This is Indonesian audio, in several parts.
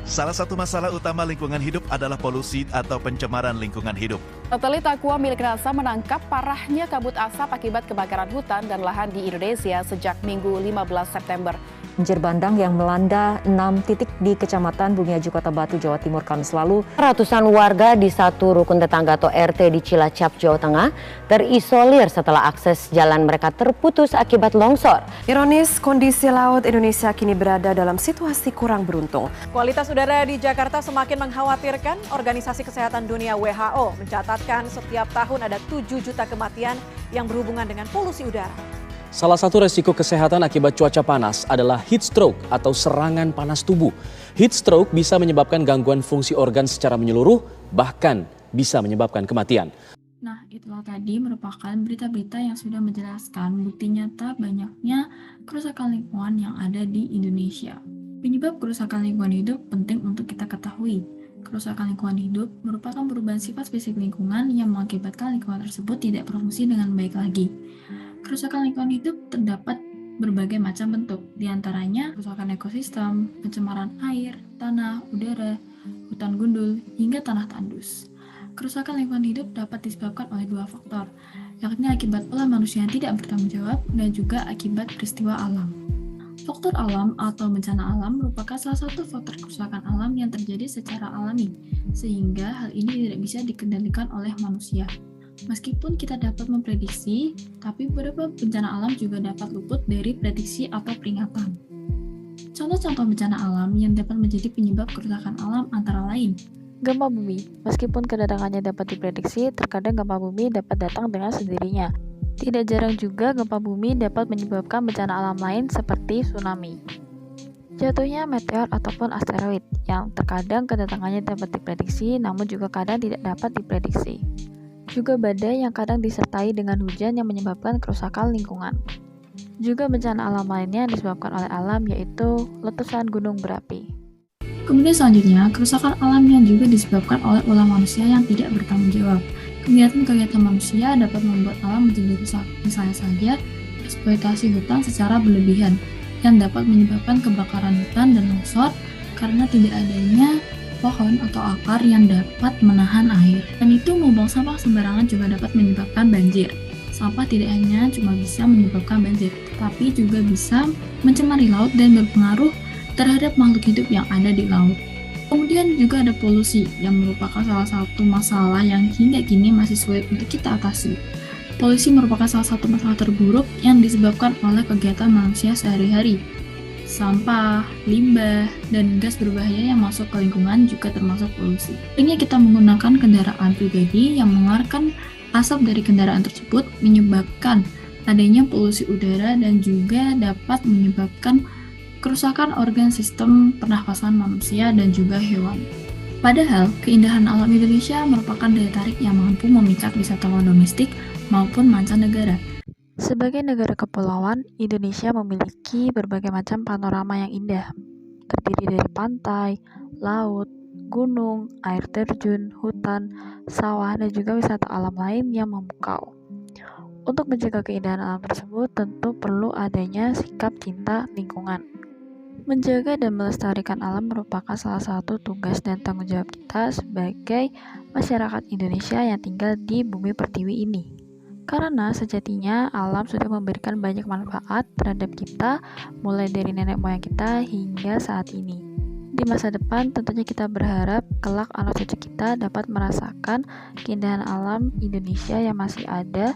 Salah satu masalah utama lingkungan hidup adalah polusi atau pencemaran lingkungan hidup. Satelit Aqua milik NASA menangkap parahnya kabut asap akibat kebakaran hutan dan lahan di Indonesia sejak Minggu 15 September. Banjir bandang yang melanda 6 titik di Kecamatan Bumiaju, Kota Batu, Jawa Timur, Kamis lalu. Ratusan warga di satu rukun tetangga atau RT di Cilacap, Jawa Tengah terisolir setelah akses jalan mereka terputus akibat longsor. Ironis, kondisi laut Indonesia kini berada dalam situasi kurang beruntung. Kualitas udara di Jakarta semakin mengkhawatirkan. Organisasi Kesehatan Dunia WHO mencatatkan setiap tahun ada 7 juta kematian yang berhubungan dengan polusi udara. Salah satu resiko kesehatan akibat cuaca panas adalah heat stroke atau serangan panas tubuh. Heat stroke bisa menyebabkan gangguan fungsi organ secara menyeluruh, bahkan bisa menyebabkan kematian. Nah, itulah tadi merupakan berita-berita yang sudah menjelaskan bukti nyata banyaknya kerusakan lingkungan yang ada di Indonesia. Penyebab kerusakan lingkungan hidup penting untuk kita ketahui. Kerusakan lingkungan hidup merupakan perubahan sifat spesifik lingkungan yang mengakibatkan lingkungan tersebut tidak berfungsi dengan baik lagi. Kerusakan lingkungan hidup terdapat berbagai macam bentuk, diantaranya kerusakan ekosistem, pencemaran air, tanah, udara, hutan gundul, hingga tanah tandus. Kerusakan lingkungan hidup dapat disebabkan oleh dua faktor, yakni akibat pola manusia yang tidak bertanggung jawab dan juga akibat peristiwa alam. Faktor alam atau bencana alam merupakan salah satu faktor kerusakan alam yang terjadi secara alami, sehingga hal ini tidak bisa dikendalikan oleh manusia. Meskipun kita dapat memprediksi, tapi beberapa bencana alam juga dapat luput dari prediksi atau peringatan. Contoh-contoh bencana alam yang dapat menjadi penyebab kerusakan alam antara lain gempa bumi. Meskipun kedatangannya dapat diprediksi, terkadang gempa bumi dapat datang dengan sendirinya. Tidak jarang juga gempa bumi dapat menyebabkan bencana alam lain seperti tsunami. Jatuhnya meteor ataupun asteroid yang terkadang kedatangannya dapat diprediksi namun juga kadang tidak dapat diprediksi. Juga badai yang kadang disertai dengan hujan yang menyebabkan kerusakan lingkungan. Juga bencana alam lainnya yang disebabkan oleh alam yaitu letusan gunung berapi. Kemudian selanjutnya, kerusakan alam yang juga disebabkan oleh ulah manusia yang tidak bertanggung jawab. Kegiatan-kegiatan manusia dapat membuat alam menjadi rusak. Misalnya saja, eksploitasi hutan secara berlebihan yang dapat menyebabkan kebakaran hutan dan longsor karena tidak adanya pohon atau akar yang dapat menahan air. Dan itu membuang sampah sembarangan juga dapat menyebabkan banjir. Sampah tidak hanya cuma bisa menyebabkan banjir, tetapi juga bisa mencemari laut dan berpengaruh terhadap makhluk hidup yang ada di laut. Kemudian juga ada polusi yang merupakan salah satu masalah yang hingga kini masih sulit untuk kita atasi. Polusi merupakan salah satu masalah terburuk yang disebabkan oleh kegiatan manusia sehari-hari. Sampah, limbah, dan gas berbahaya yang masuk ke lingkungan juga termasuk polusi. Seringnya kita menggunakan kendaraan pribadi yang mengeluarkan asap dari kendaraan tersebut menyebabkan adanya polusi udara dan juga dapat menyebabkan kerusakan organ sistem pernafasan manusia dan juga hewan. Padahal, keindahan alam Indonesia merupakan daya tarik yang mampu memikat wisatawan domestik maupun mancanegara. Sebagai negara kepulauan, Indonesia memiliki berbagai macam panorama yang indah, terdiri dari pantai, laut, gunung, air terjun, hutan, sawah, dan juga wisata alam lain yang memukau. Untuk menjaga keindahan alam tersebut, tentu perlu adanya sikap cinta lingkungan. Menjaga dan melestarikan alam merupakan salah satu tugas dan tanggung jawab kita sebagai masyarakat Indonesia yang tinggal di bumi pertiwi ini. Karena sejatinya alam sudah memberikan banyak manfaat terhadap kita, mulai dari nenek moyang kita hingga saat ini. Di masa depan tentunya kita berharap kelak anak cucu kita dapat merasakan keindahan alam Indonesia yang masih ada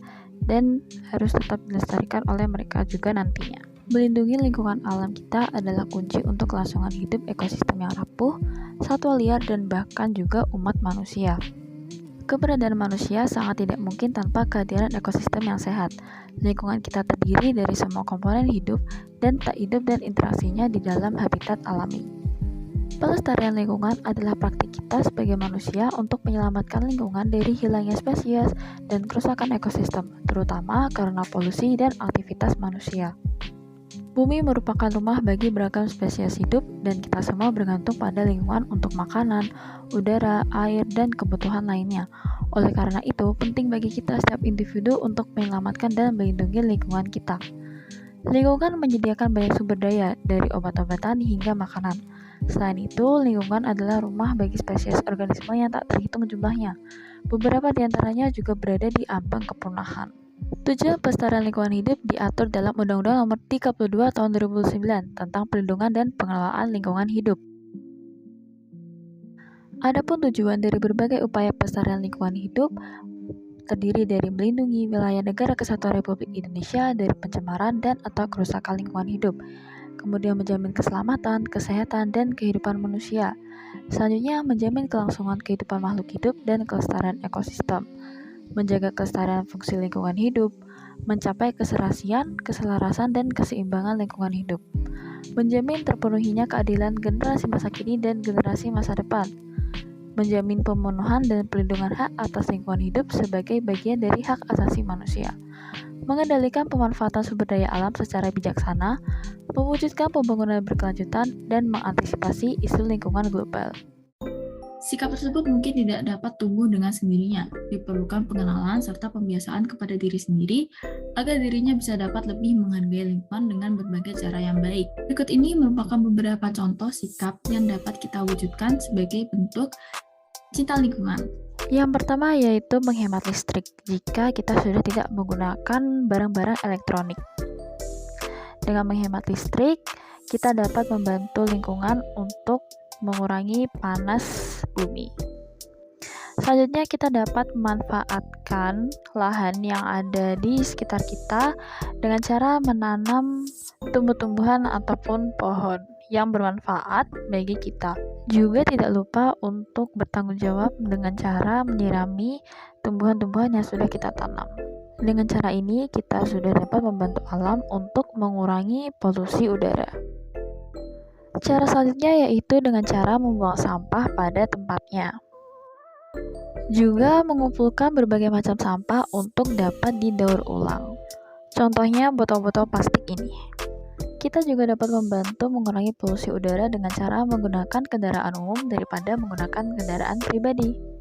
dan harus tetap dilestarikan oleh mereka juga nantinya. Melindungi lingkungan alam kita adalah kunci untuk kelangsungan hidup ekosistem yang rapuh, satwa liar, dan bahkan juga umat manusia. Keberadaan manusia sangat tidak mungkin tanpa kehadiran ekosistem yang sehat. Lingkungan kita terdiri dari semua komponen hidup dan tak hidup dan interaksinya di dalam habitat alami. Pelestarian lingkungan adalah praktik kita sebagai manusia untuk menyelamatkan lingkungan dari hilangnya spesies dan kerusakan ekosistem, terutama karena polusi dan aktivitas manusia. Bumi merupakan rumah bagi beragam spesies hidup dan kita semua bergantung pada lingkungan untuk makanan, udara, air, dan kebutuhan lainnya. Oleh karena itu, penting bagi kita setiap individu untuk menyelamatkan dan melindungi lingkungan kita. Lingkungan menyediakan banyak sumber daya, dari obat-obatan hingga makanan. Selain itu, lingkungan adalah rumah bagi spesies organisme yang tak terhitung jumlahnya. Beberapa di antaranya juga berada di ambang kepunahan. Tujuan pelestarian lingkungan hidup diatur dalam Undang-Undang Nomor 32 Tahun 2009 tentang Perlindungan dan Pengelolaan Lingkungan Hidup. Adapun tujuan dari berbagai upaya pelestarian lingkungan hidup terdiri dari melindungi wilayah Negara Kesatuan Republik Indonesia dari pencemaran dan atau kerusakan lingkungan hidup, kemudian menjamin keselamatan, kesehatan, dan kehidupan manusia. Selanjutnya, menjamin kelangsungan kehidupan makhluk hidup dan kelestarian ekosistem, menjaga kelestarian fungsi lingkungan hidup, mencapai keserasian, keselarasan, dan keseimbangan lingkungan hidup, menjamin terpenuhinya keadilan generasi masa kini dan generasi masa depan, menjamin pemenuhan dan perlindungan hak atas lingkungan hidup sebagai bagian dari hak asasi manusia, mengendalikan pemanfaatan sumber daya alam secara bijaksana, mewujudkan pembangunan berkelanjutan, dan mengantisipasi isu lingkungan global. Sikap tersebut mungkin tidak dapat tumbuh dengan sendirinya. Diperlukan pengenalan serta pembiasaan kepada diri sendiri agar dirinya bisa dapat lebih menghargai lingkungan dengan berbagai cara yang baik. Berikut ini merupakan beberapa contoh sikap yang dapat kita wujudkan sebagai bentuk cinta lingkungan. Yang pertama yaitu menghemat listrik jika kita sudah tidak menggunakan barang-barang elektronik. Dengan menghemat listrik, kita dapat membantu lingkungan untuk mengurangi panas bumi. Selanjutnya kita dapat memanfaatkan lahan yang ada di sekitar kita dengan cara menanam tumbuh-tumbuhan ataupun pohon yang bermanfaat bagi kita. Juga tidak lupa untuk bertanggung jawab dengan cara menyirami tumbuhan-tumbuhan yang sudah kita tanam. Dengan cara ini kita sudah dapat membantu alam untuk mengurangi polusi udara. Cara selanjutnya yaitu dengan cara membuang sampah pada tempatnya. Juga mengumpulkan berbagai macam sampah untuk dapat didaur ulang. Contohnya botol-botol plastik ini. Kita juga dapat membantu mengurangi polusi udara dengan cara menggunakan kendaraan umum daripada menggunakan kendaraan pribadi.